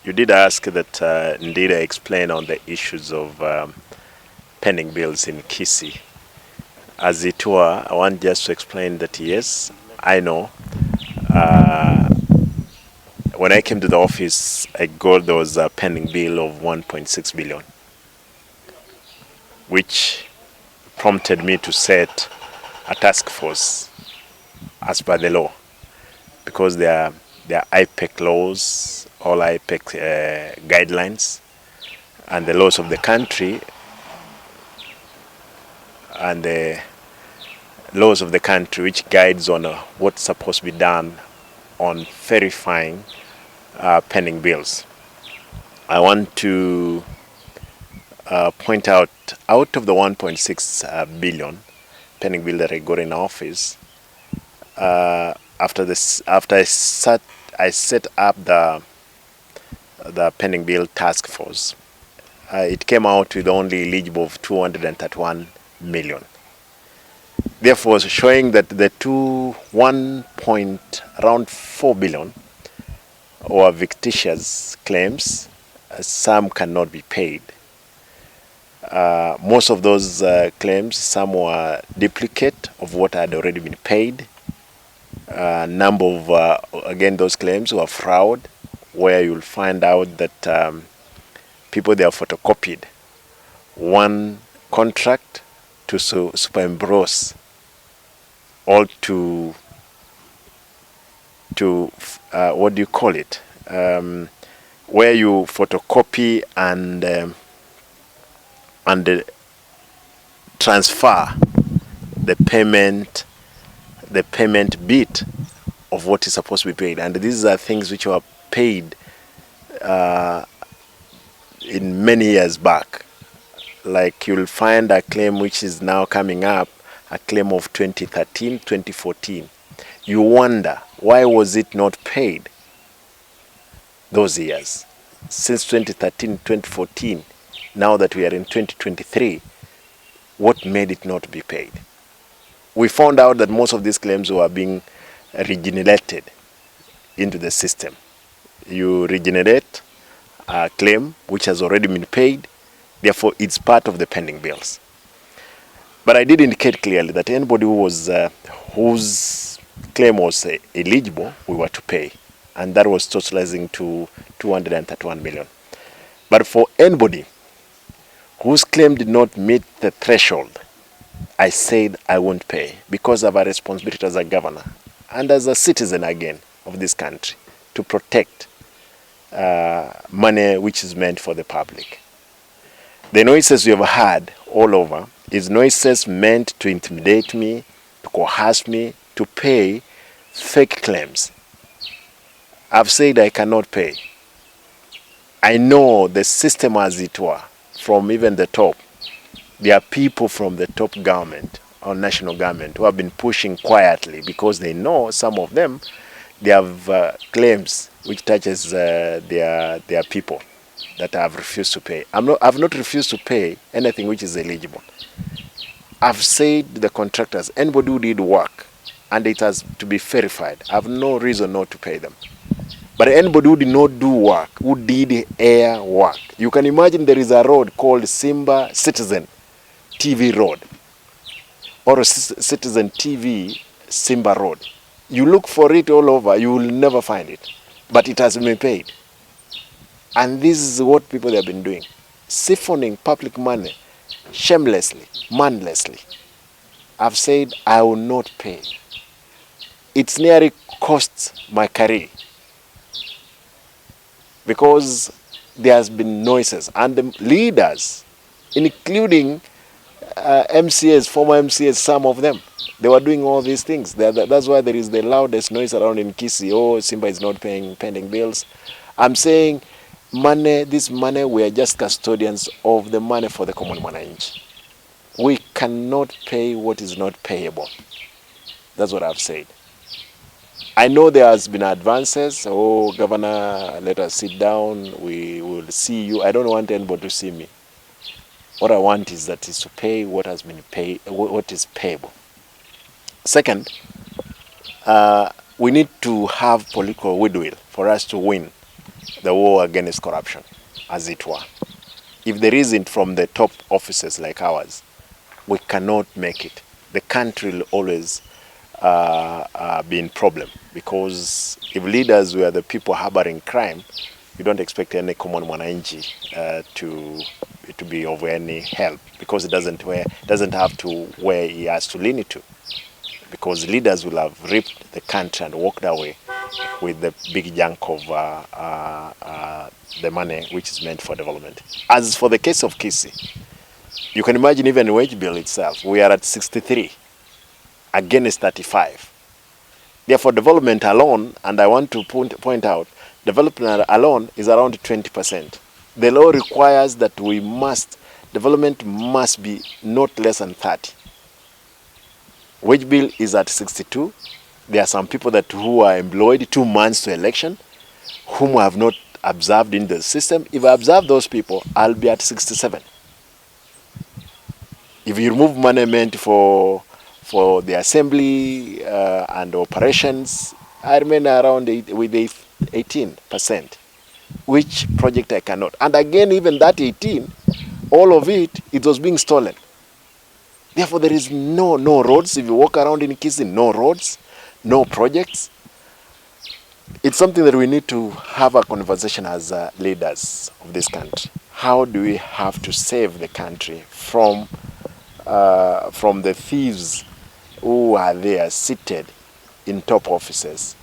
You did ask that indeed I explain on the issues of pending bills in Kisii. As it were, I want just to explain that yes, I know. When I came to the office, I got there was a pending bill of 1.6 billion, which prompted me to set a task force as per the law, because there are IPEC laws, all IPEC guidelines, and the laws of the country, and the laws of the country which guides on what's supposed to be done on verifying pending bills. I want to point out of the 1.6 billion pending bill that I got in office, after I set up the pending bill task force, it came out with only eligible of 231 million. Therefore, showing that the around 4 billion were fictitious claims, some cannot be paid. Most of those claims, some were duplicate of what had already been paid. Number of, again, those claims were fraud, where you'll find out that people, they have photocopied one contract to superimpose all to what do you call it? Where you photocopy and transfer the payment bit of what is supposed to be paid, and these are things which were paid in many years back. Like, you'll find a claim which is now coming up, a claim of 2013, 2014. You wonder, why was it not paid those years? Since 2013, 2014, now that we are in 2023, what made it not be paid? We found out that most of these claims were being regenerated into the system. You regenerate a claim which has already been paid, therefore it's part of the pending bills. But I did indicate clearly that anybody who was whose claim was eligible, we were to pay, and that was totalizing to 231 million. But for anybody whose claim did not meet the threshold, I said I won't pay, because of our responsibility as a governor and as a citizen again of this country to protect money which is meant for the public. The noises you have heard all over is noises meant to intimidate me, to coerce me, to pay fake claims. I've said I cannot pay. I know the system, as it were, from even the top. There are people from the top government or national government who have been pushing quietly, because they know, some of them, they have claims which touches their people that have refused to pay. I've not refused to pay anything which is eligible. I've said to the contractors, anybody who did work and it has to be verified, I have no reason not to pay them. But anybody who did not do work, who did air work, you can imagine there is a road called Simba Citizen TV Road, or Citizen TV Simba Road. You look for it all over, you will never find it. But it has been paid. And this is what people have been doing. Siphoning public money, shamelessly, mindlessly. I've said I will not pay. It's nearly cost my career, because there has been noises, and the leaders, including MCAs, former MCAs, some of them, they were doing all these things. That's why there is the loudest noise around in Kisii. Oh, Simba is not paying pending bills. I'm saying, this money, we are just custodians of the money for the common mwananchi. We cannot pay what is not payable. That's what I've said. I know there has been advances. Oh, Governor, let us sit down. We will see you. I don't want anybody to see me. What I want is to pay what has been paid, what is payable. Second, we need to have political goodwill for us to win the war against corruption, as it were. If there isn't from the top offices like ours, we cannot make it. The country will always be in problem, because if leaders were the people harboring crime, you don't expect any common mwananchi to be of any help, because it doesn't have to where he has to lean it to, because leaders will have ripped the country and walked away with the big chunk of the money which is meant for development. As for the case of Kisii, you can imagine even the wage bill itself, we are at 63 against 35. Therefore, development alone, and I want to point out, development alone is around 20%. The law requires that development must be not less than 30. Wage bill is at 62. There are some people who are employed 2 months to election, whom I have not observed in the system. If I observe those people, I'll be at 67. If you remove money meant for the assembly and operations, I remain around with 18%, which project I cannot. And again, even that 18, all of it was being stolen. Therefore, there is no roads. If you walk around in Kisii, no roads, no projects. It's something that we need to have a conversation as leaders of this country. How do we have to save the country from the thieves who are there seated in top offices